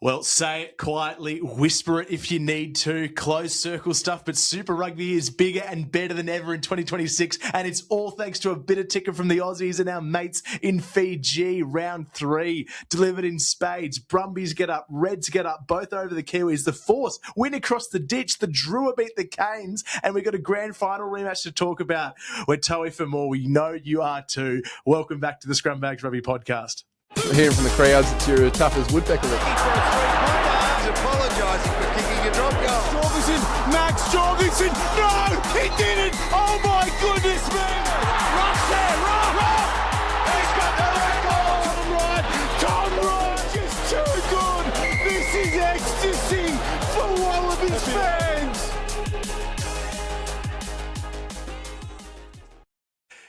Well, say it quietly, whisper it if you need to, closed circle stuff, but Super Rugby is bigger and better than ever in 2026, and it's all thanks to a bit of ticker from the Aussies and our mates in Fiji. Round 3, delivered in spades. Brumbies get up, Reds get up, both over the Kiwis. The Force win across the ditch, the Drua beat the Canes, and we've got a grand final rematch to talk about. We're toey for more, we know you are too. Welcome back to the Scrumbags Rugby Podcast. Hearing from the crowds that you're as tough as woodpecker. Apologising for kicking a drop goal. Max Jorgensen, no, he didn't. Oh my goodness me! Rush there, rush! He's got the record. Tom Wright, just too good. This is ecstasy for Wallabies fans.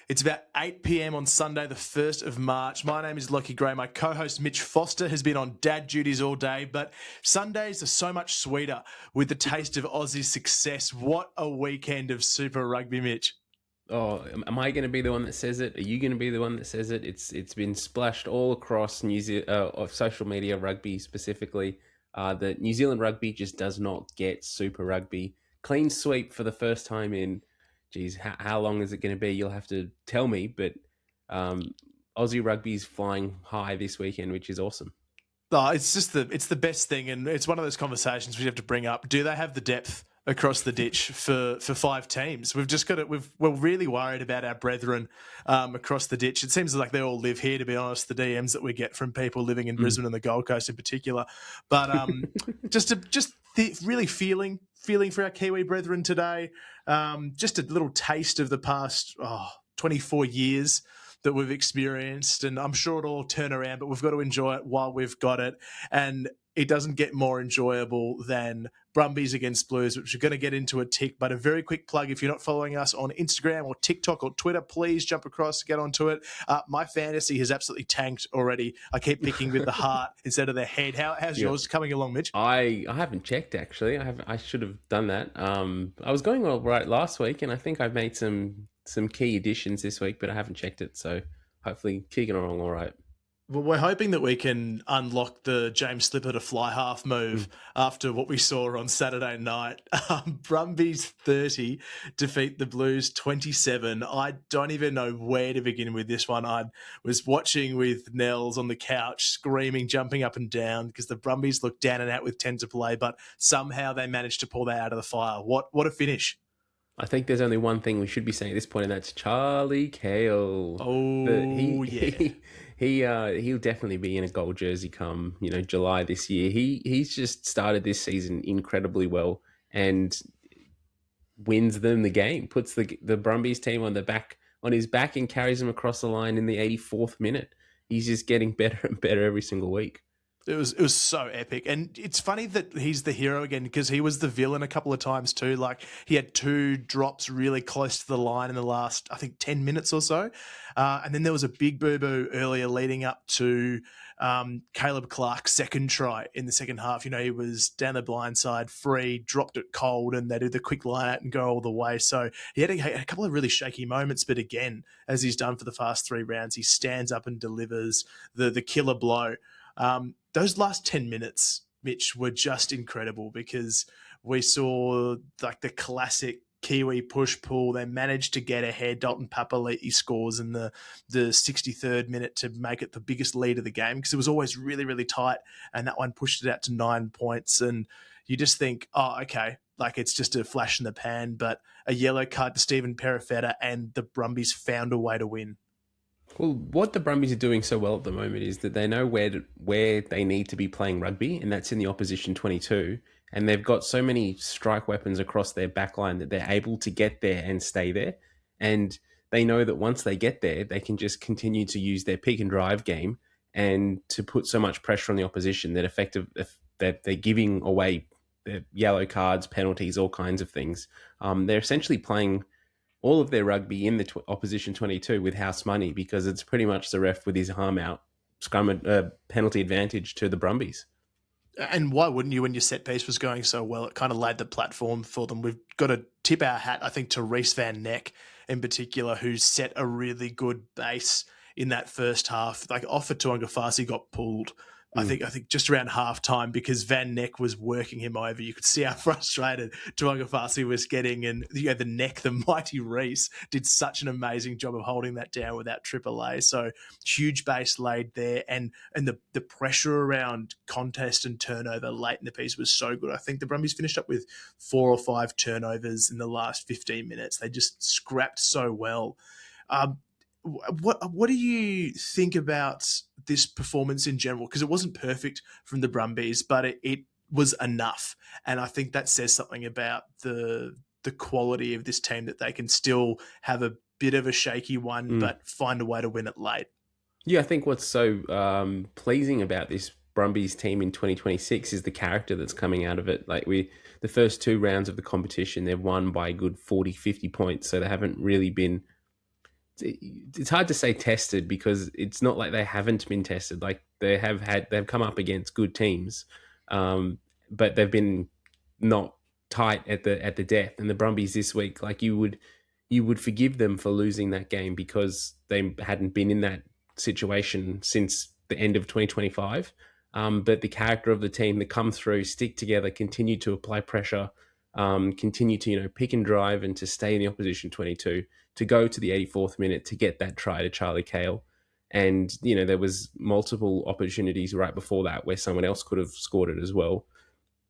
It's about 8 p.m. on Sunday, the 1st of March. My name is Lachie Gray. My co-host Mitch Foster has been on dad duties all day, but Sundays are so much sweeter with the taste of Aussie's success. What a weekend of Super Rugby, Mitch. Oh, am I going to be the one that says it? Are you going to be the one that says it? It's been splashed all across New Zealand, of social media, rugby specifically. That New Zealand rugby just does not get Super Rugby. Clean sweep for the first time in... Geez, how long is it going to be? You'll have to tell me, but Aussie rugby's flying high this weekend, which is awesome. Oh, it's the best thing, and it's one of those conversations we have to bring up. Do they have the depth across the ditch for 5 teams? We've just got it. We're really worried about our brethren across the ditch. It seems like they all live here, to be honest. The DMs that we get from people living in Brisbane and the Gold Coast in particular, but really feeling for our Kiwi brethren today. Just a little taste of the past 24 years that we've experienced, and I'm sure it'll all turn around, but we've got to enjoy it while we've got it. And it doesn't get more enjoyable than Brumbies against Blues, which we're going to get into a tick. But a very quick plug, if you're not following us on Instagram or TikTok or Twitter, please jump across, get onto it. My fantasy has absolutely tanked already. I keep picking with the heart instead of the head. How's yours coming along, Mitch? I haven't checked, actually. I should have done that. I was going all right last week, and I think I've made some key additions this week, but I haven't checked it. So hopefully kicking along all right. Well, we're hoping that we can unlock the James Slipper to fly half move after what we saw on Saturday night. Brumbies 30 defeat the Blues 27. I don't even know where to begin with this one. I was watching with Nels on the couch, screaming, jumping up and down because the Brumbies looked down and out with 10 to play, but somehow they managed to pull that out of the fire. What a finish. I think there's only one thing we should be saying at this point, and that's Charlie Cale. Oh, He'll definitely be in a gold jersey come, July this year. He's just started this season incredibly well and wins them the game, puts the Brumbies team on his back and carries them across the line in the 84th minute. He's just getting better and better every single week. It was so epic. And it's funny that he's the hero again because he was the villain a couple of times too. Like he had 2 drops really close to the line in the last, I think, 10 minutes or so. And then there was a big boo-boo earlier leading up to Caleb Clark's second try in the second half. He was down the blind side, free, dropped it cold, and they did the quick line out and go all the way. So he had a couple of really shaky moments, but again, as he's done for the past 3 rounds, he stands up and delivers the killer blow. Those last 10 minutes, Mitch, were just incredible because we saw like the classic Kiwi push-pull. They managed to get ahead. Dalton Papali'i scores in the 63rd minute to make it the biggest lead of the game because it was always really, really tight, and that one pushed it out to 9 points. And you just think, oh, okay, like it's just a flash in the pan, but a yellow card to Stephen Perifetta and the Brumbies found a way to win. Well, what the Brumbies are doing so well at the moment is that they know where they need to be playing rugby, and that's in the opposition 22. And they've got so many strike weapons across their backline that they're able to get there and stay there. And they know that once they get there, they can just continue to use their pick and drive game and to put so much pressure on the opposition that they're giving away their yellow cards, penalties, all kinds of things. They're essentially playing all of their rugby in the opposition 22 with house money because it's pretty much the ref with his arm out, penalty advantage to the Brumbies. And why wouldn't you when your set piece was going so well? It kind of laid the platform for them. We've got to tip our hat, I think, to Reece Van Neck in particular, who set a really good base in that first half. Like off for Tuanga Fasi got pulled I think just around half time, because Van Neck was working him over. You could see how frustrated Tuangafasi was getting, and the Neck, the mighty Reese, did such an amazing job of holding that down without AAA. So huge base laid there, and the pressure around contest and turnover late in the piece was so good. I think the Brumbies finished up with 4 or 5 turnovers in the last 15 minutes. They just scrapped so well. What do you think about this performance in general? Because it wasn't perfect from the Brumbies, but it was enough, and I think that says something about the quality of this team, that they can still have a bit of a shaky one, but find a way to win it late. Yeah, I think what's so pleasing about this Brumbies team in 2026 is the character that's coming out of it. Like the first 2 rounds of the competition, they've won by a good 40, 50 points, so they haven't really been. It's hard to say tested, because it's not like they haven't been tested. Like they've come up against good teams, but they've been not tight at the death. And the Brumbies this week, like you would forgive them for losing that game because they hadn't been in that situation since the end of 2025. But the character of the team that come through, stick together, continue to apply pressure, continue to pick and drive, and to stay in the opposition 22, to go to the 84th minute to get that try to Charlie Cale. And there was multiple opportunities right before that where someone else could have scored it as well.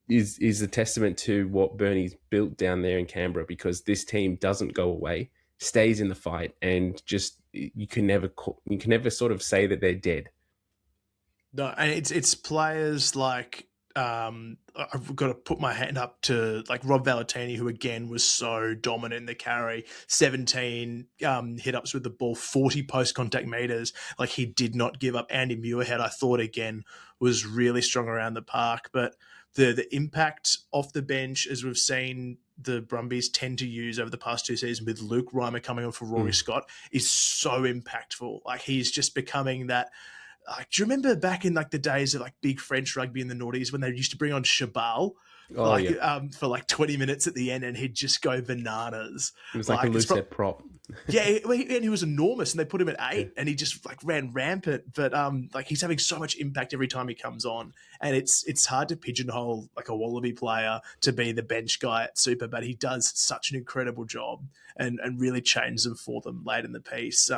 Is a testament to what Bernie's built down there in Canberra, because this team doesn't go away, stays in the fight, and just you can never sort of say that they're dead. No, and it's players like I've got to put my hand up to like Rob Valentini, who again was so dominant in the carry. 17 hit-ups with the ball, 40 post-contact meters. Like, he did not give up. Andy Muirhead, I thought, again, was really strong around the park. But the impact off the bench, as we've seen the Brumbies tend to use over the past 2 seasons, with Luke Reimer coming on for Rory Scott, is so impactful. Like, he's just becoming that. Do you remember back in like the days of like big French rugby in the noughties when they used to bring on Chabal for like 20 minutes at the end, and he'd just go bananas. It was like a loose head prop. Yeah, and he was enormous, and they put him at 8, and he just like ran rampant. But like, he's having so much impact every time he comes on, and it's hard to pigeonhole like a Wallaby player to be the bench guy at Super, but he does such an incredible job and really changes them for them late in the piece.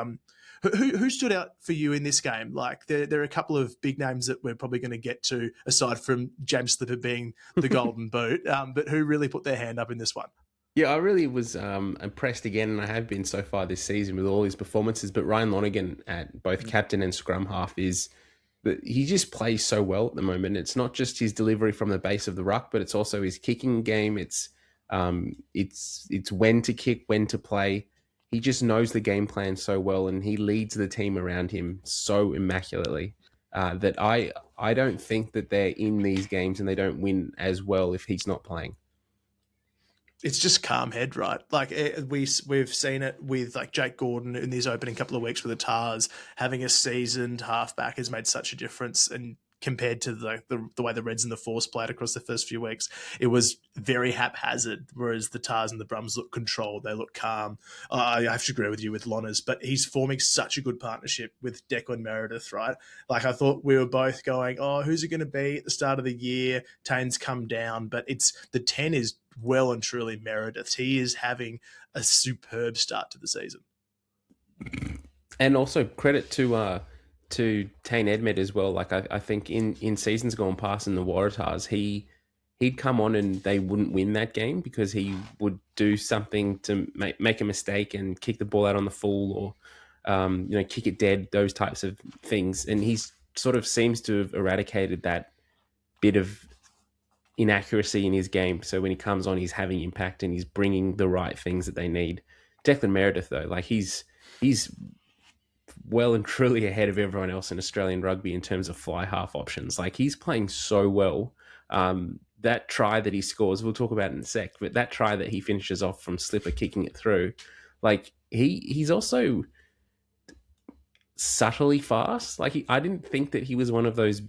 Who stood out for you in this game? Like, there are a couple of big names that we're probably going to get to, aside from James Slipper being the golden boot, but who really put their hand up in this one? Yeah, I really was impressed again, and I have been so far this season with all his performances. But Ryan Lonergan at both captain and scrum half he just plays so well at the moment. It's not just his delivery from the base of the ruck, but it's also his kicking game. It's when to kick, when to play. He just knows the game plan so well, and he leads the team around him so immaculately that I don't think that they're in these games and they don't win as well if he's not playing. It's just calm head, right? Like, we've seen it with like Jake Gordon in these opening couple of weeks with the Tars. Having a seasoned halfback has made such a difference, and compared to the way the Reds and the Force played across the first few weeks, it was very haphazard, whereas the Tars and the Brums look controlled, they look calm. I have to agree with you with Lonners, but he's forming such a good partnership with Declan Meredith, right? Like, I thought we were both going, oh, who's it going to be at the start of the year? Tane's come down, but the 10 is well and truly Meredith. He is having a superb start to the season. And also credit to Tane Edmed as well. Like, I think in seasons gone past in the Waratahs, he'd come on and they wouldn't win that game because he would do something to make a mistake and kick the ball out on the full, or kick it dead, those types of things. And he's sort of seems to have eradicated that bit of inaccuracy in his game. So when he comes on, he's having impact and he's bringing the right things that they need. Declan Meredith, though, like he's well and truly ahead of everyone else in Australian rugby in terms of fly half options. Like, he's playing so well. That try that he scores, we'll talk about it in a sec, but that try that he finishes off from Slipper kicking it through, like he's also subtly fast. Like, I didn't think that he was one of those,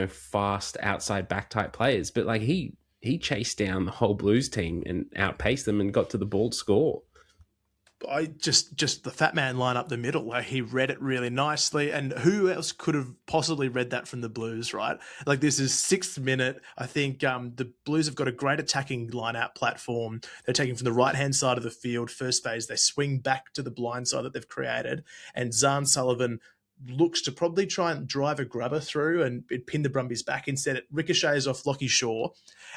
fast outside back type players, but like he chased down the whole Blues team and outpaced them and got to the ball to score. I just the fat man line up the middle. Like he read it really nicely, and who else could have possibly read that from the Blues, right? Like this is 6th minute. I think the Blues have got a great attacking line out platform. They're taking from the right hand side of the field. First phase, they swing back to the blind side that they've created, and Zahn Sullivan looks to probably try and drive a grubber through and pin the Brumbies back. Instead, it ricochets off Lachie Shaw,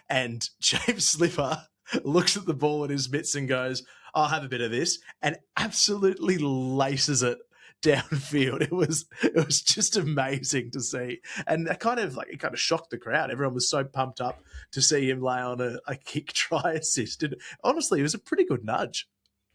and James Slipper looks at the ball in his mitts and goes, I'll have a bit of this, and absolutely laces it downfield. It was just amazing to see. And it kind of shocked the crowd. Everyone was so pumped up to see him lay on a kick try assist. And honestly, it was a pretty good nudge.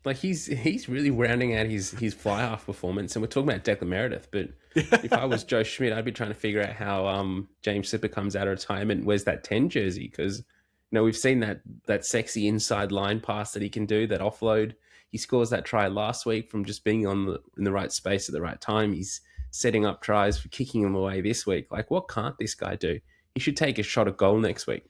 Like he's really rounding out his fly half performance, and we're talking about Declan Meredith. But if I was Joe Schmidt, I'd be trying to figure out how James Slipper comes out of retirement. Where's that 10 jersey? Because we've seen that sexy inside line pass that he can do, that offload. He scores that try last week from just being in the right space at the right time. He's setting up tries for kicking them away this week. Like, what can't this guy do? He should take a shot at goal next week.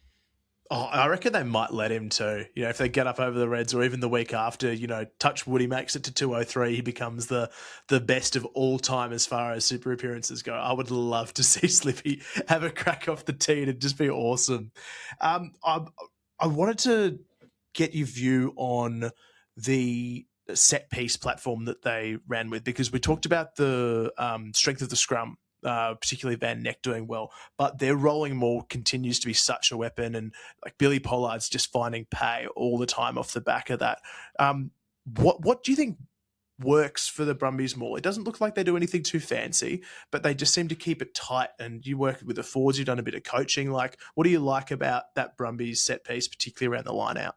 Oh, I reckon they might let him too. If they get up over the Reds, or even the week after, touch wood, he makes it to 203. He becomes the best of all time as far as super appearances go. I would love to see Slippy have a crack off the tee. It'd just be awesome. I wanted to get your view on the set piece platform that they ran with, because we talked about the strength of the scrum. Particularly Van Neck doing well, but their rolling maul continues to be such a weapon, and like Billy Pollard's just finding pay all the time off the back of that. What do you think works for the Brumbies maul? It doesn't look like they do anything too fancy, but they just seem to keep it tight. And you work with the forwards, you've done a bit of coaching. Like, what do you like about that Brumbies set piece, particularly around the line out?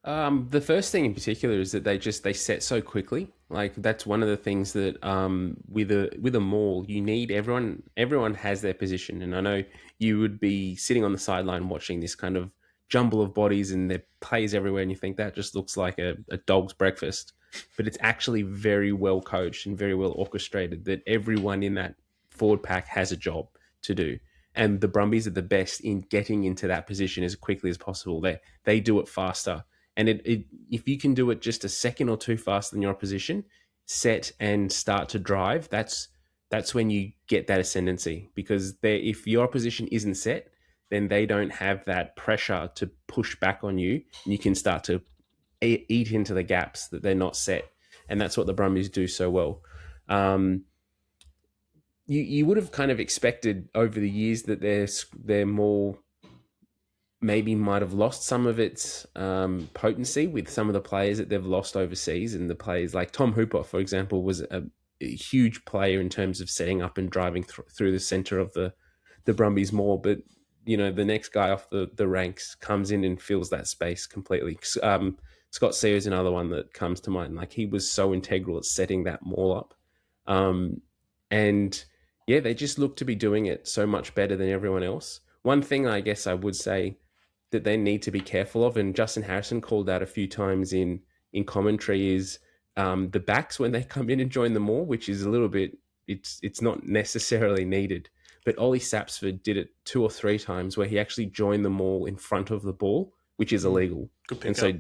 The first thing in particular is that they set so quickly. Like that's one of the things that with a maul, you need everyone has their position. And I know you would be sitting on the sideline watching this kind of jumble of bodies and their plays everywhere, and you think that just looks like a dog's breakfast. But it's actually very well coached and very well orchestrated, that everyone in that forward pack has a job to do. And the Brumbies are the best in getting into that position as quickly as possible. They do it faster. And if you can do it just a second or two faster than your opposition, set and start to drive, that's when you get that ascendancy. Because if your opposition isn't set, then they don't have that pressure to push back on you. And you can start to eat into the gaps that they're not set. And that's what the Brumbies do so well. You would have kind of expected over the years that they're more... maybe might have lost some of its potency with some of the players that they've lost overseas. And the players like Tom Hooper, for example, was a huge player in terms of setting up and driving through the centre of the Brumbies maul. But, the next guy off the ranks comes in and fills that space completely. Scott Sear is another one that comes to mind. Like, he was so integral at setting that maul up. And yeah, they just look to be doing it so much better than everyone else. One thing I guess I would say that they need to be careful of, and Justin Harrison called out a few times in commentary, is the backs when they come in and join the maul, which is a little bit, it's not necessarily needed. But Ollie Sapsford did it 2 or 3 times where he actually joined the maul in front of the ball, which is illegal. And so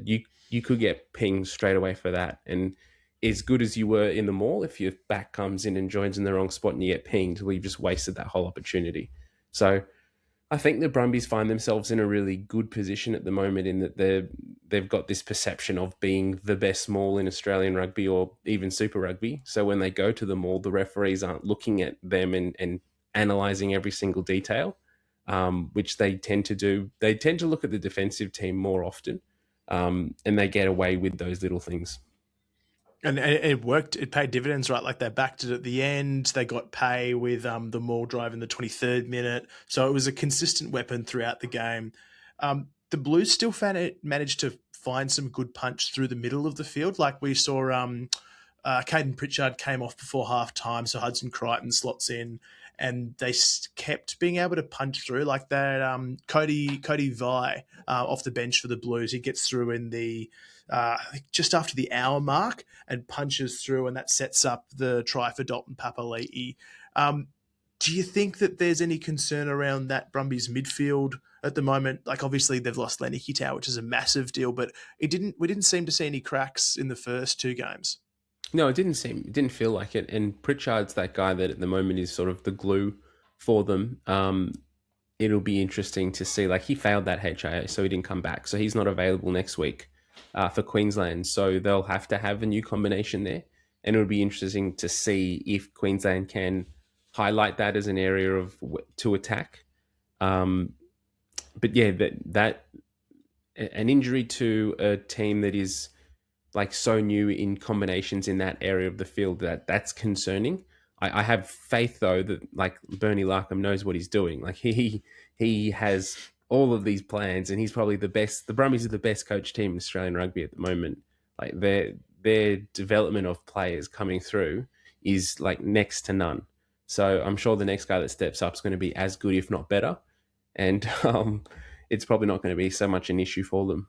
you could get pinged straight away for that. And as good as you were in the maul, if your back comes in and joins in the wrong spot and you get pinged, well, you've just wasted that whole opportunity. So I think the Brumbies find themselves in a really good position at the moment, in that they've got this perception of being the best maul in Australian rugby or even Super Rugby. So when they go to the maul, the referees aren't looking at them and analysing every single detail, which they tend to do. They tend to look at the defensive team more often, and they get away with those little things. And it worked. It paid dividends, right? Like they backed it at the end. They got pay with the maul drive in the 23rd minute. So it was a consistent weapon throughout the game. The Blues still managed to find some good punch through the middle of the field. Like we saw Caden Pritchard came off before half time, so Hudson Crichton slots in, and they kept being able to punch through. Like that Cody Vi off the bench for the Blues, he gets through in the just after the hour mark and punches through, and that sets up the try for Dalton Papali'i. Do you think that there's any concern around that Brumbies midfield at the moment? Like obviously they've lost Lenny Kitau, which is a massive deal, but we didn't seem to see any cracks in the first 2 games. No, it didn't feel like it. And Pritchard's that guy that at the moment is sort of the glue for them. It'll be interesting to see. Like, he failed that HIA, so he didn't come back. So he's not available next week for Queensland. So they'll have to have a new combination there. And it'll be interesting to see if Queensland can highlight that as an area to attack. But yeah, that an injury to a team that is like so new in combinations in that area of the field, that's concerning. I have faith though that like Bernie Larkham knows what he's doing. Like he has all of these plans, and he's probably the best. The Brumbies are the best coach team in Australian rugby at the moment. Like their development of players coming through is like next to none. So I'm sure the next guy that steps up is going to be as good, if not better. And it's probably not going to be so much an issue for them.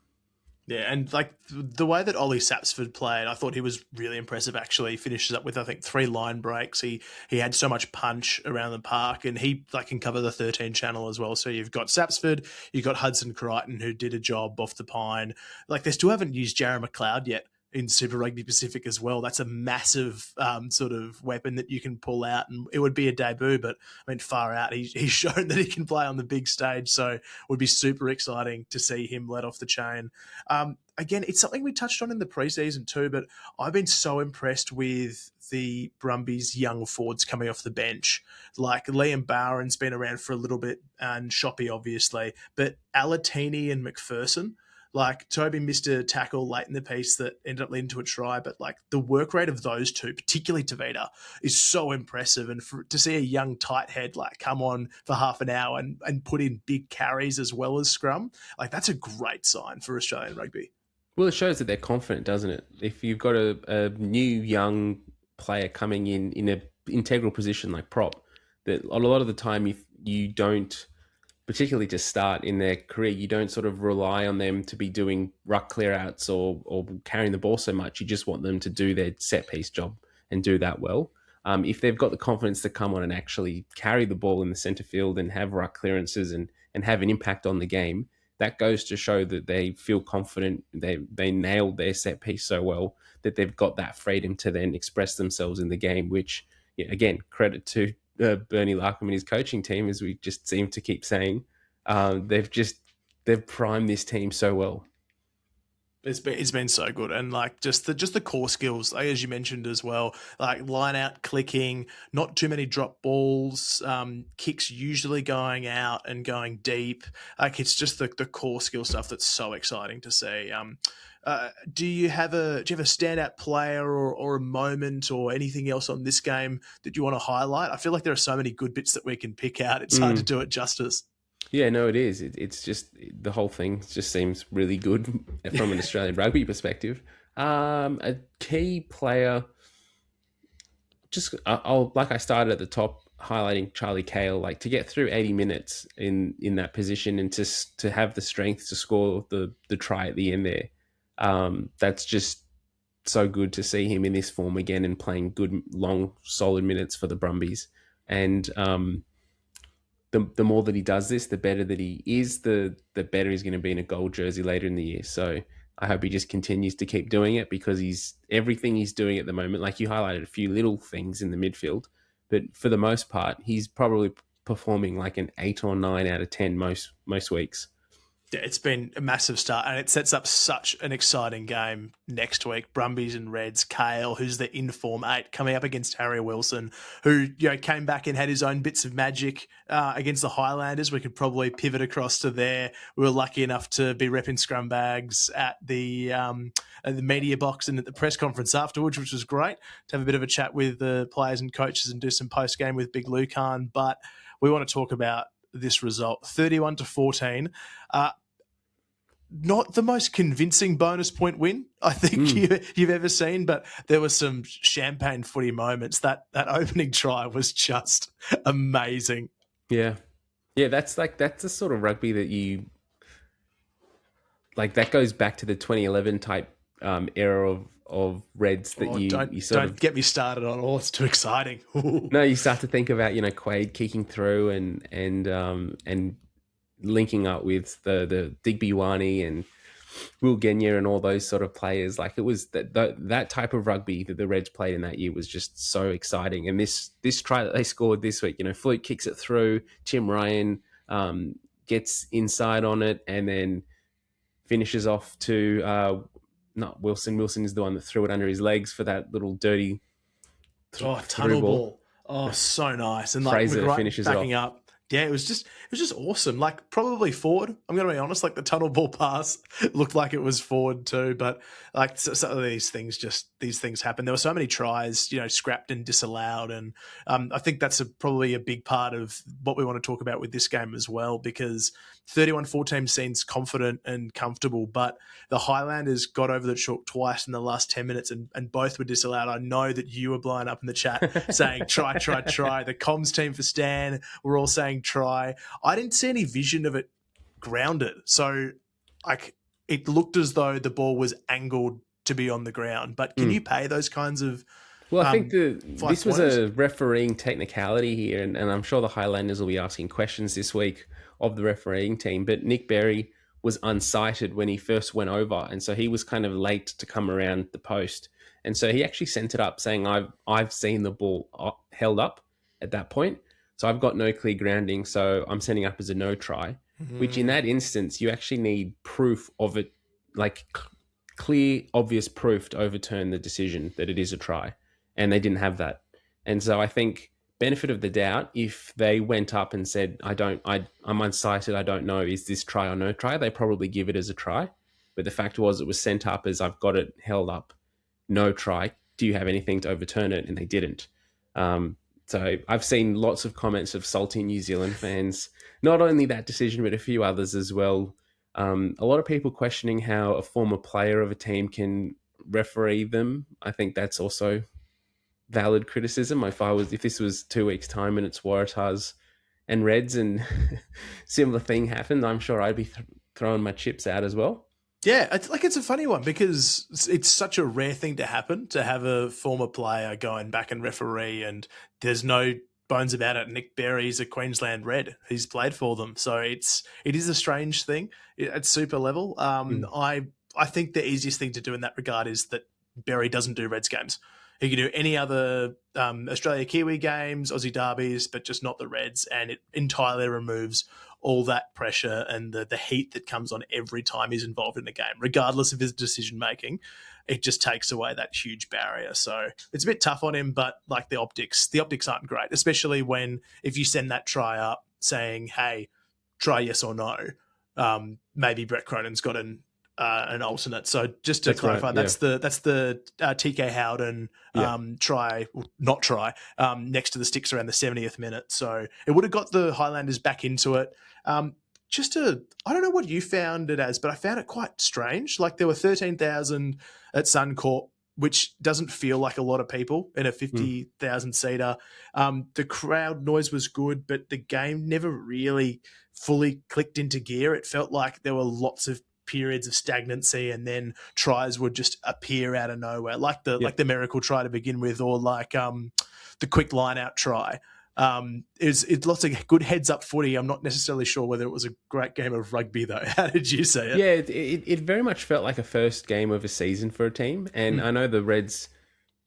Yeah, and like the way that Ollie Sapsford played, I thought he was really impressive. Actually, he finishes up with I think 3 line breaks. He had so much punch around the park, and he like can cover the 13 channel as well. So you've got Sapsford, you've got Hudson Crichton who did a job off the pine. Like they still haven't used Jarrah McLeod yet in Super Rugby Pacific as well. That's a massive sort of weapon that you can pull out, and it would be a debut, but I mean, far out. He's shown that he can play on the big stage, so it would be super exciting to see him let off the chain. Again, it's something we touched on in the preseason too, but I've been so impressed with the Brumbies young forwards coming off the bench. Like Liam Bowen's been around for a little bit, and Shoppy obviously, but Alatini and McPherson. Like Toby missed a tackle late in the piece that ended up leading to a try, but like the work rate of those two, particularly Tavita, is so impressive. And to see a young tight head like come on for half an hour and put in big carries as well as scrum, like that's a great sign for Australian rugby. Well, it shows that they're confident, doesn't it? If you've got a new young player coming in an integral position like prop, that a lot of the time if you don't, particularly to start in their career, you don't sort of rely on them to be doing ruck clear-outs or carrying the ball so much. You just want them to do their set-piece job and do that well. If they've got the confidence to come on and actually carry the ball in the centre field and have ruck clearances and have an impact on the game, that goes to show that they feel confident. They nailed their set-piece so well that they've got that freedom to then express themselves in the game, which, yeah, again, credit to Bernie Larkham and his coaching team, as we just seem to keep saying. They've primed this team so well. It's been so good, and like just the core skills, like, as you mentioned as well, like line out clicking, not too many drop balls, kicks usually going out and going deep. Like it's just the core skill stuff that's so exciting to see. Do you have a standout player or a moment or anything else on this game that you want to highlight? I feel like there are so many good bits that we can pick out. It's hard to do it justice. Yeah, no, it is. It's just the whole thing just seems really good from an Australian rugby perspective. A key player, just like I started at the top highlighting Charlie Cale, like to get through 80 minutes in that position and to have the strength to score the try at the end there. That's just so good to see him in this form again and playing good, long, solid minutes for the Brumbies. And the more that he does this, the better that he is, the better he's going to be in a gold jersey later in the year. So I hope he just continues to keep doing it, because everything he's doing at the moment, like you highlighted a few little things in the midfield, but for the most part, he's probably performing like an 8 or 9 out of 10 most weeks. Yeah, it's been a massive start, and it sets up such an exciting game next week. Brumbies and Reds. Cale, who's the in-form 8, coming up against Harry Wilson, who came back and had his own bits of magic against the Highlanders. We could probably pivot across to there. We were lucky enough to be repping scrum bags at the media box and at the press conference afterwards, which was great, to have a bit of a chat with the players and coaches and do some post-game with Big Lucan. But we want to talk about this result, 31-14. Not the most convincing bonus point win I think you've ever seen, but there were some champagne footy moments. That opening try was just amazing. Yeah, that's the sort of rugby that you like. That goes back to the 2011 type era of Reds that don't get me started on. Oh, it's too exciting. No, you start to think about Quaid kicking through and linking up with the Digby Wani and Will Genia and all those sort of players. Like it was that type of rugby that the Reds played in that year was just so exciting. And this try that they scored this week, Fluke kicks it through, Tim Ryan gets inside on it, and then finishes off to not Wilson. Wilson is the one that threw it under his legs for that little dirty tunnel ball. Oh, so nice. And like Fraser McGrath finishes backing it off. up. Yeah, it was just awesome. Like probably forward. I'm going to be honest. Like the tunnel ball pass looked like it was forward too. But like some of these things happen. There were so many tries, scrapped and disallowed, and I think that's probably a big part of what we want to talk about with this game as well. Because 31-14 seems confident and comfortable, but the Highlanders got over the chalk twice in the last 10 minutes, and both were disallowed. I know that you were blowing up in the chat saying try. The comms team for Stan were all saying try. I didn't see any vision of it grounded. So like it looked as though the ball was angled to be on the ground. But can you pay those kinds of Well, I think this was points? a refereeing technicality here, and I'm sure the Highlanders will be asking questions this week of the refereeing team. But Nick Berry was unsighted when he first went over, and so he was kind of late to come around the post. And so he actually sent it up saying, I've seen the ball held up at that point, so I've got no clear grounding, so I'm sending up as a no try, which in that instance, you actually need proof of it, like clear, obvious proof to overturn the decision that it is a try. And they didn't have that. And so I think benefit of the doubt, if they went up and said, I'm unsighted, I don't know, is this try or no try? They probably give it as a try. But the fact was it was sent up as I've got it held up, no try. Do you have anything to overturn it? And they didn't. So I've seen lots of comments of salty New Zealand fans, not only that decision, but a few others as well. A lot of people questioning how a former player of a team can referee them. I think that's also valid criticism. If this was 2 weeks' time and it's Waratahs and Reds and similar thing happened, I'm sure I'd be throwing my chips out as well. Yeah, it's a funny one because it's such a rare thing to happen, to have a former player going back and referee, and there's no bones about it. Nick Berry's a Queensland Red. He's played for them. So it is a strange thing at super level. I think the easiest thing to do in that regard is that Berry doesn't do Reds games. He can do any other Australia Kiwi games, Aussie derbies, but just not the Reds, and it entirely removes all that pressure and the heat that comes on every time he's involved in a game, regardless of his decision making. It just takes away that huge barrier. So it's a bit tough on him, but like the optics aren't great, especially if you send that try up saying, "Hey, try yes or no." Maybe Brett Cronin's got an alternate. So just to clarify, right, yeah. that's the TK Howden try, not try, next to the sticks around the 70th minute. So it would have got the Highlanders back into it. I don't know what you found it as, but I found it quite strange. Like there were 13,000 at Suncorp, which doesn't feel like a lot of people in a 50,000 seater. The crowd noise was good, but the game never really fully clicked into gear. It felt like there were lots of periods of stagnancy, and then tries would just appear out of nowhere, like the miracle try to begin with, or like the quick line out try. It's lots of good heads up footy. I'm not necessarily sure whether it was a great game of rugby though. How did you see it? Yeah, it very much felt like a first game of a season for a team, and I know the Reds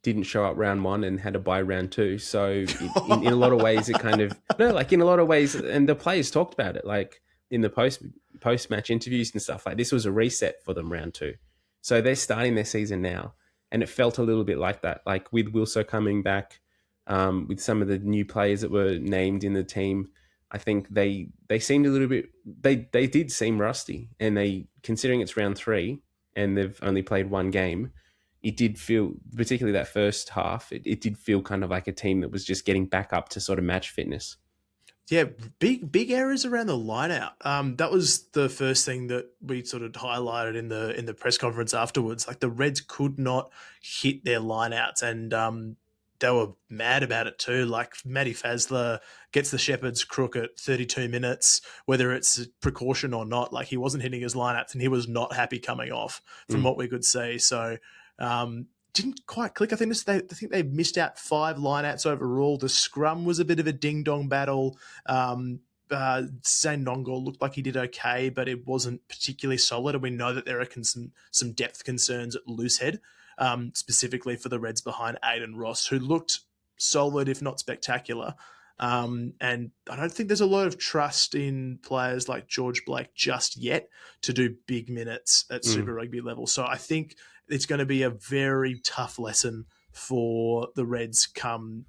didn't show up round one and had to buy round two. So in a lot of ways, it kind of in a lot of ways, and the players talked about it, like in the post match interviews and stuff. Like this was a reset for them round two, so they're starting their season now, and it felt a little bit like that. Like with Wilso coming back, with some of the new players that were named in the team, I think they seemed a little bit. They did seem rusty, and considering it's round three and they've only played one game. It did feel, particularly that first half, it did feel kind of like a team that was just getting back up to sort of match fitness. Yeah, big errors around the line out. That was the first thing that we sort of highlighted in the press conference afterwards. Like the Reds could not hit their line outs, and they were mad about it too. Like Matty Fazler gets the Shepherd's crook at 32 minutes, whether it's precaution or not. Like he wasn't hitting his line outs, and he was not happy coming off from what we could see. So didn't quite click. I think they missed out 5 lineouts overall. The scrum was a bit of a ding-dong battle. Zane Nongol looked like he did okay, but it wasn't particularly solid. And we know that there are some depth concerns at loosehead, specifically for the Reds behind Aiden Ross, who looked solid, if not spectacular. And I don't think there's a lot of trust in players like George Blake just yet to do big minutes at Super Rugby level. So I think it's going to be a very tough lesson for the Reds come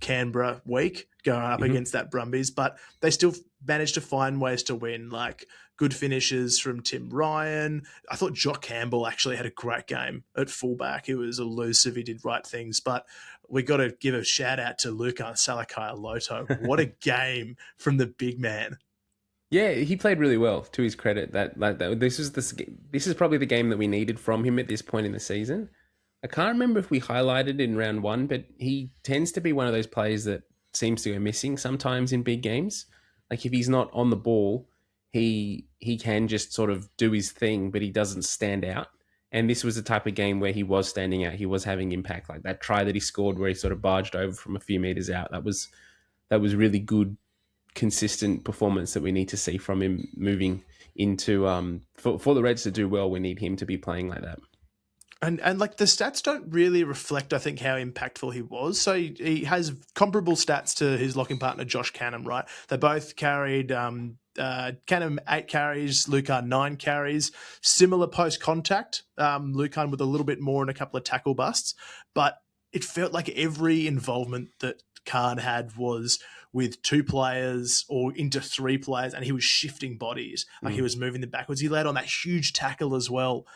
Canberra week going up against that Brumbies, but they still managed to find ways to win, like good finishes from Tim Ryan. I thought Jock Campbell actually had a great game at fullback. He was elusive, he did right things, but we got to give a shout out to Luka Salakaia-Loto. What a game from the big man. Yeah, he played really well. To his credit, this is probably the game that we needed from him at this point in the season. I can't remember if we highlighted in round one, but he tends to be one of those players that seems to go missing sometimes in big games. Like if he's not on the ball, he can just sort of do his thing, but he doesn't stand out. And this was the type of game where he was standing out. He was having impact, like that try that he scored where he sort of barged over from a few meters out. That was really good, consistent performance that we need to see from him moving into for the Reds to do well. We need him to be playing like that. And like the stats don't really reflect, I think, how impactful he was. So he has comparable stats to his locking partner, Josh Canham, right? They both carried Canham 8 carries, Lucan 9 carries, similar post-contact, Lucan with a little bit more and a couple of tackle busts. But it felt like every involvement that Khan had was with 2 players or into 3 players, and he was shifting bodies. Like he was moving them backwards. He led on that huge tackle as well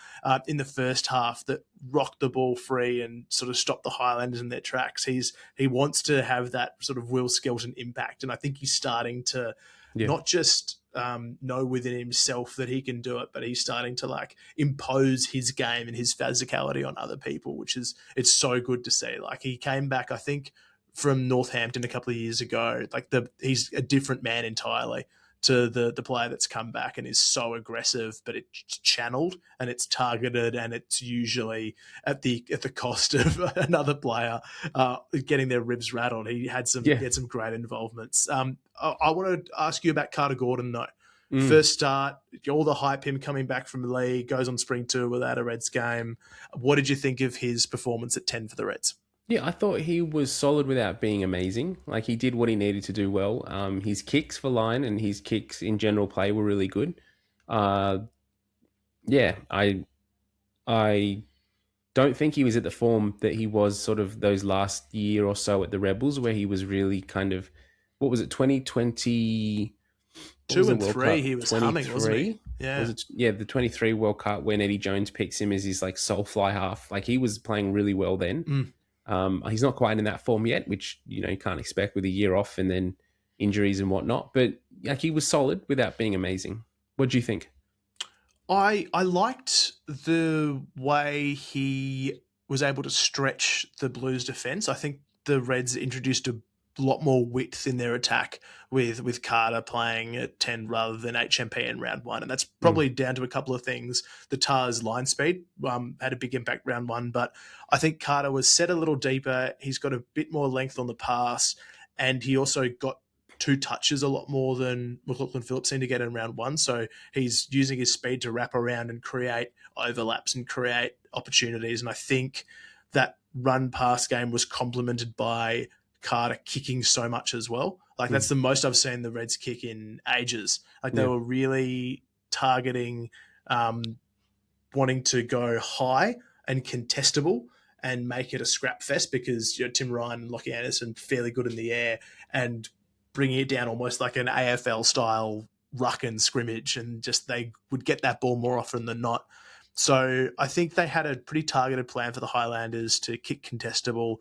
in the first half that rocked the ball free and sort of stopped the Highlanders in their tracks. He wants to have that sort of Will Skelton impact, and I think he's starting to not just know within himself that he can do it, but he's starting to like impose his game and his physicality on other people, which is, it's so good to see. Like he came back, I think, from Northampton a couple of years ago. Like he's a different man entirely to the player that's come back and is so aggressive, but it's channeled and it's targeted, and it's usually at the cost of another player getting their ribs rattled. He had some great involvements. I want to ask you about Carter Gordon though. First start, all the hype, him coming back from the league, goes on spring tour without a Reds game. What did you think of his performance at 10 for the Reds? Yeah, I thought he was solid without being amazing. Like he did what he needed to do well. His kicks for line and his kicks in general play were really good. I don't think he was at the form that he was sort of those last year or so at the Rebels, where he was really kind of, what was it, 2020? 2 and 3, he was humming, wasn't he? Yeah. The 23 World Cup when Eddie Jones picks him as his like sole fly half. Like he was playing really well then. He's not quite in that form yet, which, you can't expect with a year off and then injuries and whatnot. But like he was solid without being amazing. What do you think? I liked the way he was able to stretch the Blues defense. I think the Reds introduced a lot more width in their attack with Carter playing at 10 rather than HMP in round 1. And that's probably down to a couple of things. The Tars line speed had a big impact round 1, but I think Carter was set a little deeper. He's got a bit more length on the pass, and he also got 2 touches a lot more than McLaughlin Phillips seemed to get in round 1. So he's using his speed to wrap around and create overlaps and create opportunities. And I think that run pass game was complemented by Carter kicking so much as well. Like that's the most I've seen the Reds kick in ages. Like they were really targeting, wanting to go high and contestable and make it a scrap fest, because Tim Ryan and Lachie Anderson fairly good in the air, and bringing it down almost like an AFL style ruck and scrimmage, and just they would get that ball more often than not. So I think they had a pretty targeted plan for the Highlanders to kick contestable.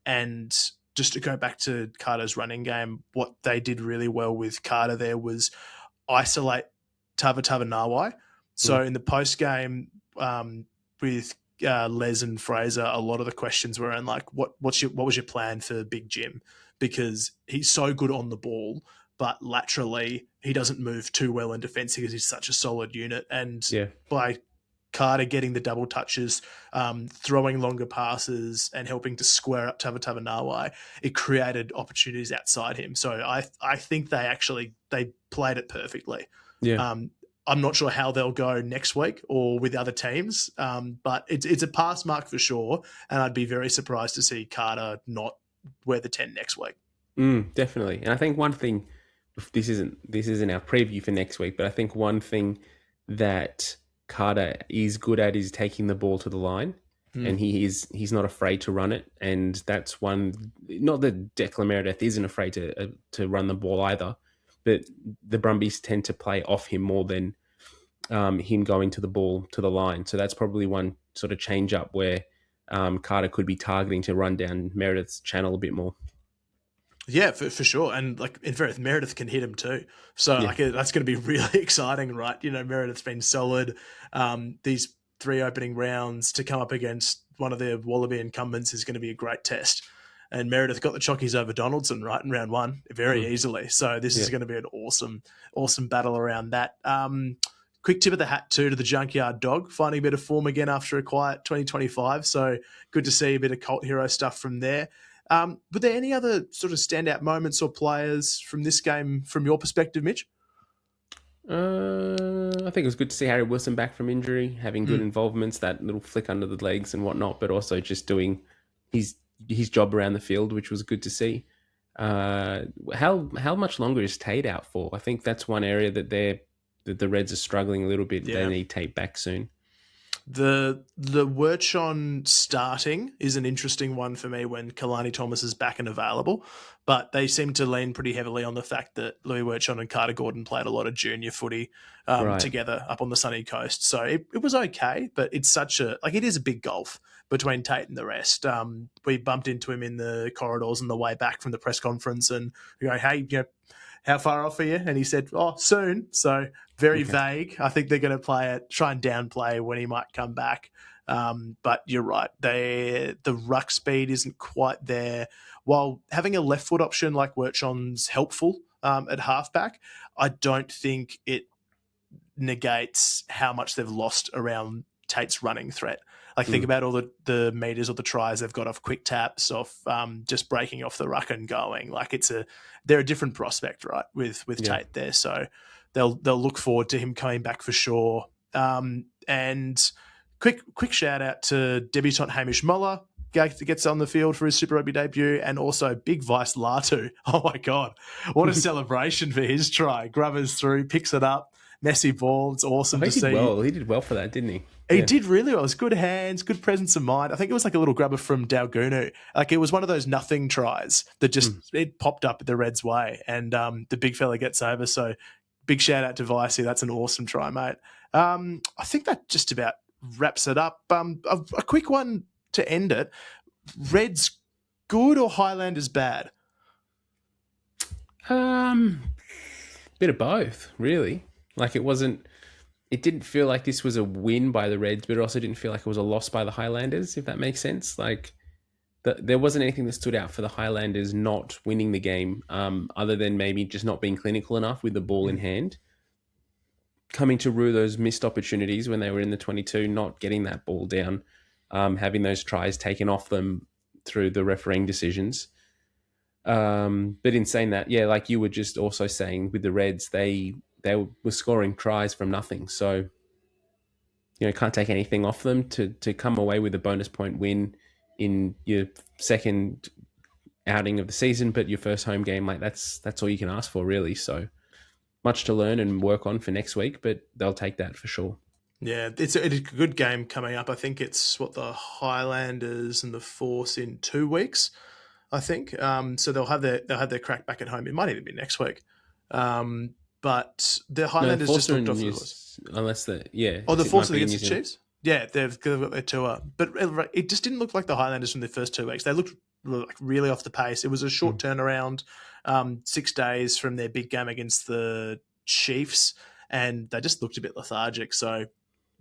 And just to go back to Carter's running game, what they did really well with Carter there was isolate Tava Nawai. So in the post game with Les and Fraser, a lot of the questions were on like, what was your plan for Big Jim? Because he's so good on the ball, but laterally he doesn't move too well in defence because he's such a solid unit. And by Carter getting the double touches, throwing longer passes, and helping to square up Tavatawa Nawai, it created opportunities outside him. So I think they played it perfectly. Yeah. I'm not sure how they'll go next week or with other teams, but it's a pass mark for sure, and I'd be very surprised to see Carter not wear the 10 next week. Definitely. And I think one thing, this isn't our preview for next week, but I think one thing that Carter is good at is taking the ball to the line, and he's not afraid to run it. And that's one. Not that Declan Meredith isn't afraid to run the ball either, but the Brumbies tend to play off him more than him going to the ball to the line. So that's probably one sort of change up where Carter could be targeting to run down Meredith's channel a bit more. Yeah, for sure. And like in fairness, Meredith can hit him too. So like that's going to be really exciting, right? You know, Meredith's been solid. These 3 opening rounds to come up against one of the Wallaby incumbents is going to be a great test. And Meredith got the chockies over Donaldson, right, in round 1 very easily. So this is going to be an awesome battle around that. Quick tip of the hat too to the Junkyard Dog, finding a bit of form again after a quiet 2025. So good to see a bit of cult hero stuff from there. Were there any other sort of standout moments or players from this game from your perspective, Mitch? I think it was good to see Harry Wilson back from injury, having good involvements, that little flick under the legs and whatnot, but also just doing his job around the field, which was good to see. How much longer is Tate out for? I think that's one area that the Reds are struggling a little bit. Yeah. They need Tate back soon. The Wirtshon starting is an interesting one for me when Kalani Thomas is back and available, but they seem to lean pretty heavily on the fact that Louis Wirtshon and Carter Gordon played a lot of junior footy together up on the sunny coast. So it was okay, but it's it is a big gulf between Tate and the rest. We bumped into him in the corridors on the way back from the press conference and we go, hey, how far off are you? And he said, soon. So very vague. I think they're going to try and downplay when he might come back. But you're right. The ruck speed isn't quite there. While having a left foot option like Wirtshon's helpful at halfback, I don't think it negates how much they've lost around Tate's running threat. Like think about all the meters or the tries they've got off quick taps, off just breaking off the ruck and going. Like they're a different prospect, right? With Tate there, so they'll look forward to him coming back for sure. And quick shout out to debutant Hamish Muller, gets on the field for his Super Rugby debut, and also Big Vice Latu. Oh my God, what a celebration for his try! Grubbers through, picks it up, messy ball. It's awesome to see. He did well for that, didn't he? He did really well. It was good hands, good presence of mind. I think it was like a little grubber from Daugunu. Like it was one of those nothing tries that just it popped up the Reds' way, and the big fella gets over. So big shout out to Vicey. That's an awesome try, mate. I think that just about wraps it up. A quick one to end it. Reds good or Highlanders bad? Bit of both, really. Like it didn't feel like this was a win by the Reds, but it also didn't feel like it was a loss by the Highlanders, if that makes sense. Like there wasn't anything that stood out for the Highlanders not winning the game, other than maybe just not being clinical enough with the ball in hand. Coming to rue those missed opportunities when they were in the 22, not getting that ball down, having those tries taken off them through the refereeing decisions. But in saying that, yeah, like you were just also saying with the Reds, they were scoring tries from nothing. So, can't take anything off them to come away with a bonus point win in your second outing of the season, but your first home game, like that's all you can ask for, really. So much to learn and work on for next week, but they'll take that for sure. Yeah, it's a good game coming up. I think it's the Highlanders and the Force in 2 weeks, I think. So they'll have their crack back at home. It might even be next week. But the Highlanders just looked off the course. Unless the Force against the Chiefs? Yeah, they've got their tour. But it just didn't look like the Highlanders from the first 2 weeks. They looked like really off the pace. It was a short turnaround, 6 days from their big game against the Chiefs, and they just looked a bit lethargic. So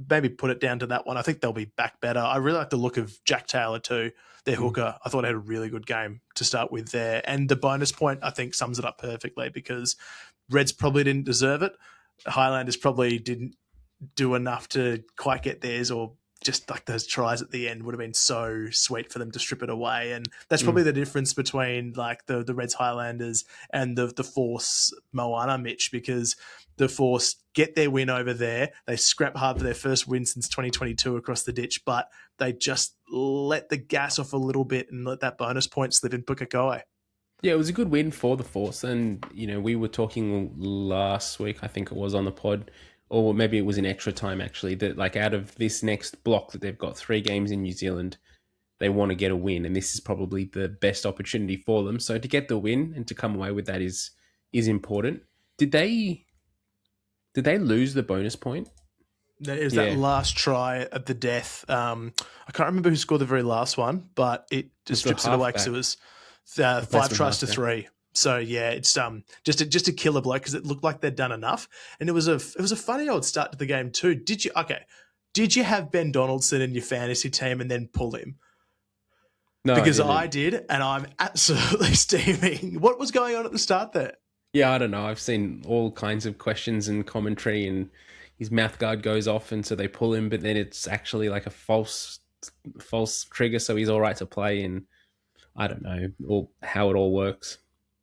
maybe put it down to that one. I think they'll be back better. I really like the look of Jack Taylor too, their hooker. I thought he had a really good game to start with there. And the bonus point, I think, sums it up perfectly because Reds probably didn't deserve it. Highlanders probably do enough to quite get theirs, or just like those tries at the end would have been so sweet for them to strip it away. And that's probably the difference between like the Reds Highlanders and the Force Moana, Mitch, because the Force get their win over there. They scrap hard for their first win since 2022 across the ditch, but they just let the gas off a little bit and let that bonus point slip in Pukekohe. Yeah, it was a good win for the Force. And, we were talking last week, I think it was on the pod, or maybe it was in extra time actually, that like out of this next block that they've got 3 games in New Zealand, they want to get a win. And this is probably the best opportunity for them. So to get the win and to come away with that is important. Did they lose the bonus point? It was that last try at the death. I can't remember who scored the very last one, but it just strips it away because it was 5 tries to 3. So yeah, it's just a killer bloke because it looked like they'd done enough, and it was a funny old start to the game too. Did you have Ben Donaldson in your fantasy team and then pull him? No, because I did, and I'm absolutely steaming. What was going on at the start there? Yeah, I don't know. I've seen all kinds of questions and commentary, and his mouth guard goes off, and so they pull him, but then it's actually like a false trigger, so he's all right to play, and I don't know how it all works.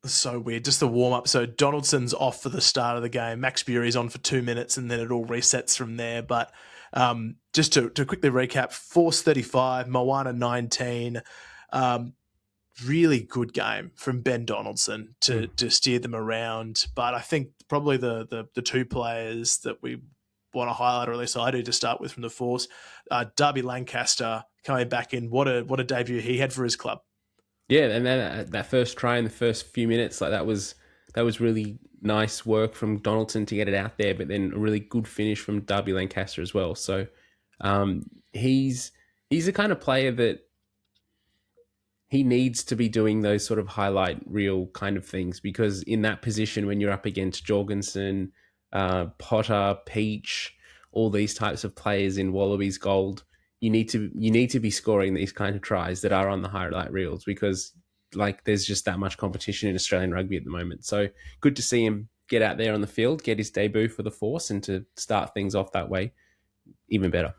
So weird. Just the warm-up. So Donaldson's off for the start of the game. Max Bury's on for 2 minutes, and then it all resets from there. But just to quickly recap, Force 35, Moana 19. Really good game from Ben Donaldson to steer them around. But I think probably the 2 players that we want to highlight, or at least I do to start with from the Force, Darby Lancaster coming back in. What a debut he had for his club. Yeah, and then that first try in the first few minutes, like that was really nice work from Donaldson to get it out there, but then a really good finish from Darby Lancaster as well. So he's the kind of player that he needs to be doing those sort of highlight reel kind of things, because in that position when you're up against Jorgensen, Potter, Peach, all these types of players in Wallabies gold, you need to be scoring these kind of tries that are on the highlight reels, because like there's just that much competition in Australian rugby at the moment. So good to see him get out there on the field, get his debut for the Force, and to start things off that way, even better.